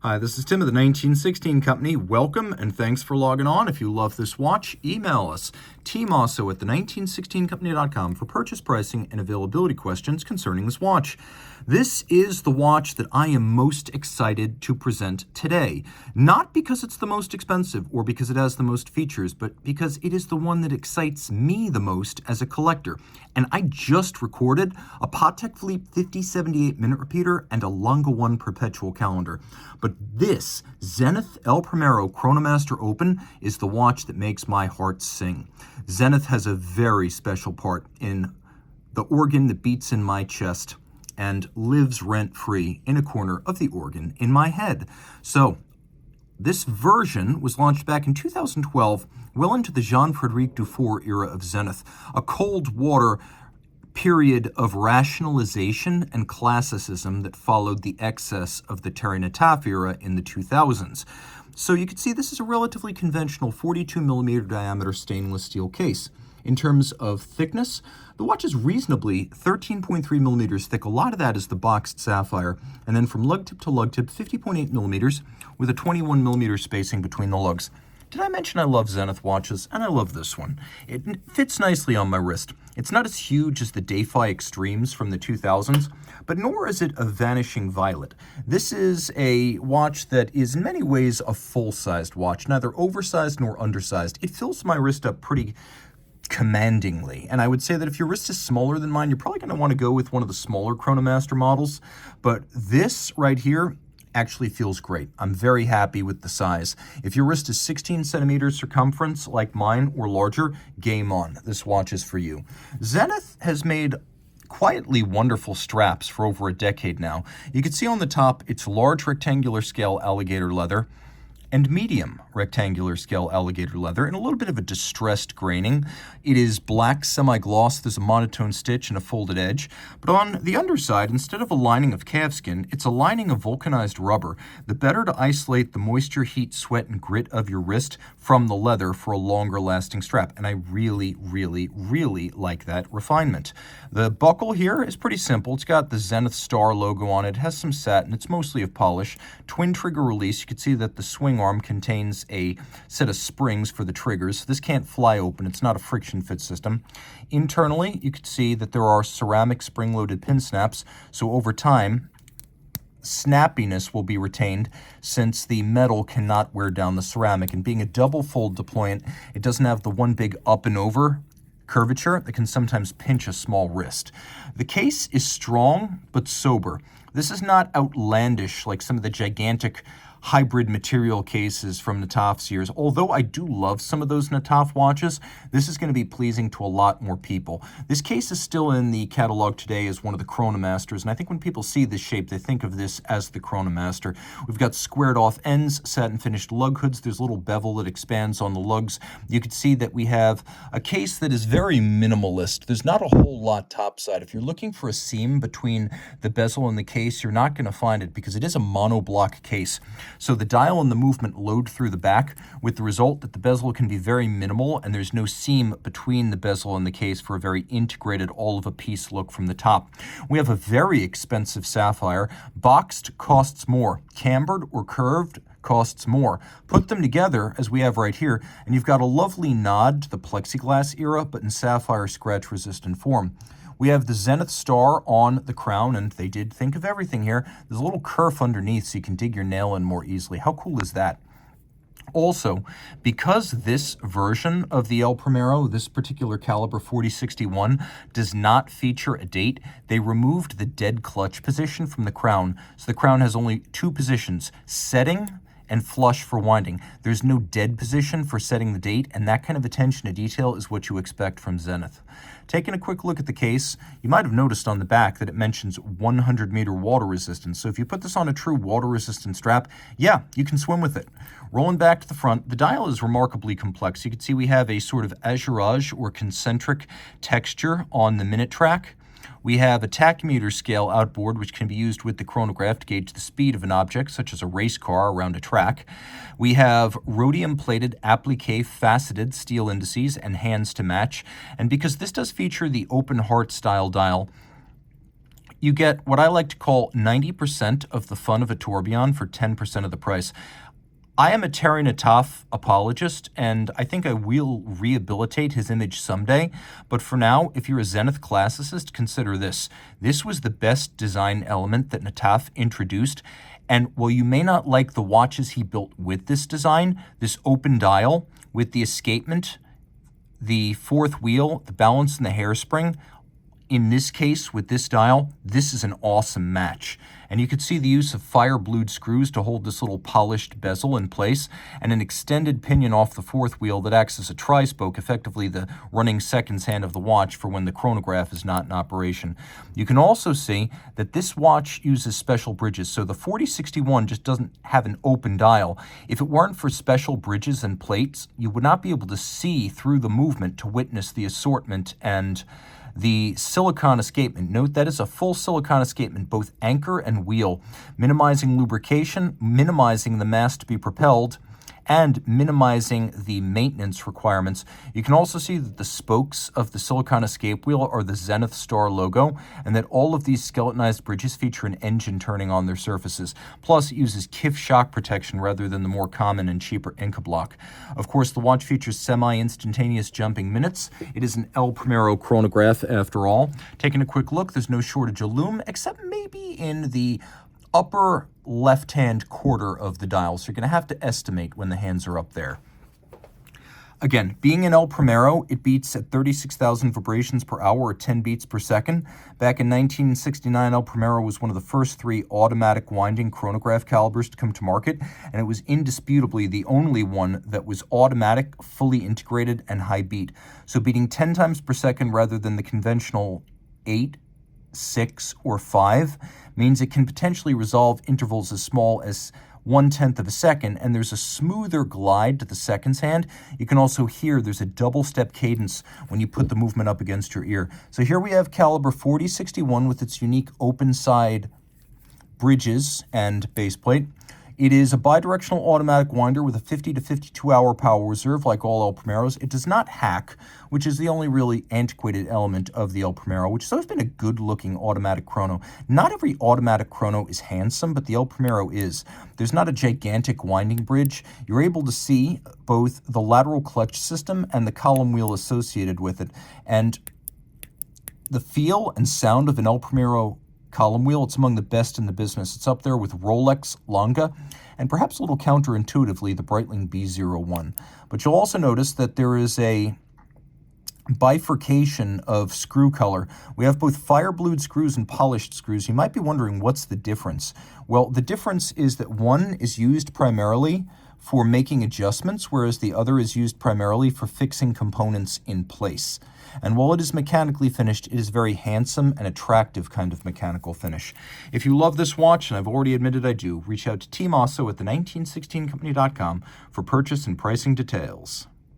Hi, this is Tim of the 1916 Company. Welcome and thanks for logging on. If you love this watch, email us, Team Mosso at the1916company.com for purchase pricing and availability questions concerning this watch. This is the watch that I am most excited to present today. Not because it's the most expensive or because it has the most features, but because it is the one that excites me the most as a collector. And I just recorded a Patek Philippe 5078 minute repeater and a Lunga 1 perpetual calendar. But this Zenith El Primero Chronomaster Open is the watch that makes my heart sing. Zenith has a very special part in the organ that beats in my chest and lives rent-free in a corner of the organ in my head. So this version was launched back in 2012, well into the Jean-Frédéric Dufour era of Zenith, a cold water period of rationalization and classicism that followed the excess of the Terry Nataf era in the 2000s. So you can see this is a relatively conventional 42mm diameter stainless steel case. In terms of thickness, the watch is reasonably 13.3mm thick. A lot of that is the boxed sapphire. And then from lug tip to lug tip, 50.8mm with a 21mm spacing between the lugs. Did I mention I love Zenith watches? And I love this one. It fits nicely on my wrist. It's not as huge as the Defy Extremes from the 2000s, but nor is it a vanishing violet. This is a watch that is in many ways a full-sized watch, neither oversized nor undersized. It fills my wrist up pretty commandingly. And I would say that if your wrist is smaller than mine, you're probably going to want to go with one of the smaller Chronomaster models. But this right here actually feels great. I'm very happy with the size. If your wrist is 16 centimeters circumference like mine or larger, game on. This watch is for you. Zenith has made quietly wonderful straps for over a decade now. You can see on the top, it's large rectangular scale alligator leather and medium rectangular scale alligator leather and a little bit of a distressed graining. It is black semi-gloss. There's a monotone stitch and a folded edge. But on the underside, instead of a lining of calfskin, it's a lining of vulcanized rubber, the better to isolate the moisture, heat, sweat, and grit of your wrist from the leather for a longer lasting strap. And I really, really, really like that refinement. The buckle here is pretty simple. It's got the Zenith Star logo on it. It has some satin. It's mostly of polish. Twin trigger release. You can see that the swing arm contains a set of springs for the triggers. This can't fly open. It's not a friction fit system. Internally, you can see that there are ceramic spring-loaded pin snaps, so over time, snappiness will be retained since the metal cannot wear down the ceramic. And being a double fold deployant, it doesn't have the one big up and over curvature that can sometimes pinch a small wrist. The case is strong but sober. This is not outlandish like some of the gigantic hybrid material cases from Nataf's years. Although I do love some of those Nataf watches, this is going to be pleasing to a lot more people. This case is still in the catalog today as one of the Chronomasters, and I think when people see this shape, they think of this as the Chronomaster. We've got squared off ends, satin finished lug hoods. There's a little bevel that expands on the lugs. You can see that we have a case that is very minimalist. There's not a whole lot topside. If you're looking for a seam between the bezel and the case, you're not going to find it because it is a monoblock case. So the dial and the movement load through the back with the result that the bezel can be very minimal and there's no seam between the bezel and the case for a very integrated all-of-a-piece look from the top. We have a very expensive sapphire. Boxed costs more. Cambered or curved costs more. Put them together, as we have right here, and you've got a lovely nod to the plexiglass era, but in sapphire scratch-resistant form. We have the Zenith Star on the crown, and they did think of everything here. There's a little kerf underneath so you can dig your nail in more easily. How cool is that? Also, because this version of the El Primero, this particular caliber 4061, does not feature a date, they removed the dead clutch position from the crown. So the crown has only two positions, setting and flush for winding. There's no dead position for setting the date, and that kind of attention to detail is what you expect from Zenith. Taking a quick look at the case, you might have noticed on the back that it mentions 100-meter water resistance. So if you put this on a true water-resistant strap, yeah, you can swim with it. Rolling back to the front, the dial is remarkably complex. You can see we have a sort of azurage or concentric texture on the minute track. We have a tachymeter scale outboard, which can be used with the chronograph to gauge the speed of an object, such as a race car around a track. We have rhodium-plated applique faceted steel indices and hands to match. And because this does feature the open heart style dial, You get what I like to call 90% of the fun of a tourbillon for 10% of the price. I am a Terry Nataf apologist, and I think I will rehabilitate his image someday. But for now, if you're a Zenith classicist, consider this. This was the best design element that Nataf introduced. And while you may not like the watches he built with this design, this open dial with the escapement, the fourth wheel, the balance, and the hairspring, in this case, with this dial, this is an awesome match. And you could see the use of fire-blued screws to hold this little polished bezel in place, and an extended pinion off the fourth wheel that acts as a tri-spoke, effectively the running seconds hand of the watch for when the chronograph is not in operation. You can also see that this watch uses special bridges, so the 4061 just doesn't have an open dial. If it weren't for special bridges and plates, you would not be able to see through the movement to witness the assortment and the silicon escapement. Note that is a full silicon escapement, both anchor and wheel, minimizing lubrication, minimizing the mass to be propelled, and minimizing the maintenance requirements. You can also see that the spokes of the silicon escape wheel are the Zenith Star logo, and that all of these skeletonized bridges feature an engine turning on their surfaces. Plus, it uses KIF shock protection rather than the more common and cheaper Inca block. Of course, the watch features semi-instantaneous jumping minutes. It is an El Primero chronograph after all. Taking a quick look, there's no shortage of lume, except maybe in the upper left-hand quarter of the dial, so you're going to have to estimate when the hands are up there. Again, being an El Primero, it beats at 36,000 vibrations per hour or 10 beats per second. Back in 1969, El Primero was one of the first 3 automatic winding chronograph calibers to come to market, and it was indisputably the only one that was automatic, fully integrated, and high beat. So beating 10 times per second rather than the conventional 8, 6, or 5 means it can potentially resolve intervals as small as 1/10 of a second, and there's a smoother glide to the seconds hand. You can also hear there's a double step cadence when you put the movement up against your ear. So here we have caliber 4061 with its unique open side bridges and base plate. It is a bidirectional automatic winder with a 50 to 52 hour power reserve like all El Primeros. It does not hack, which is the only really antiquated element of the El Primero, which has always been a good-looking automatic chrono. Not every automatic chrono is handsome, but the El Primero is. There's not a gigantic winding bridge. You're able to see both the lateral clutch system and the column wheel associated with it. And the feel and sound of an El Primero column wheel, it's among the best in the business. It's up there with Rolex Longa, and perhaps a little counterintuitively, the Breitling B01. But you'll also notice that there is a bifurcation of screw color. We have both fire-blued screws and polished screws. You might be wondering, what's the difference? Well, the difference is that one is used primarily for making adjustments, whereas the other is used primarily for fixing components in place. And while it is mechanically finished, it is a very handsome and attractive kind of mechanical finish. If you love this watch, and I've already admitted I do, reach out to Team Mosso at the 1916company.com for purchase and pricing details.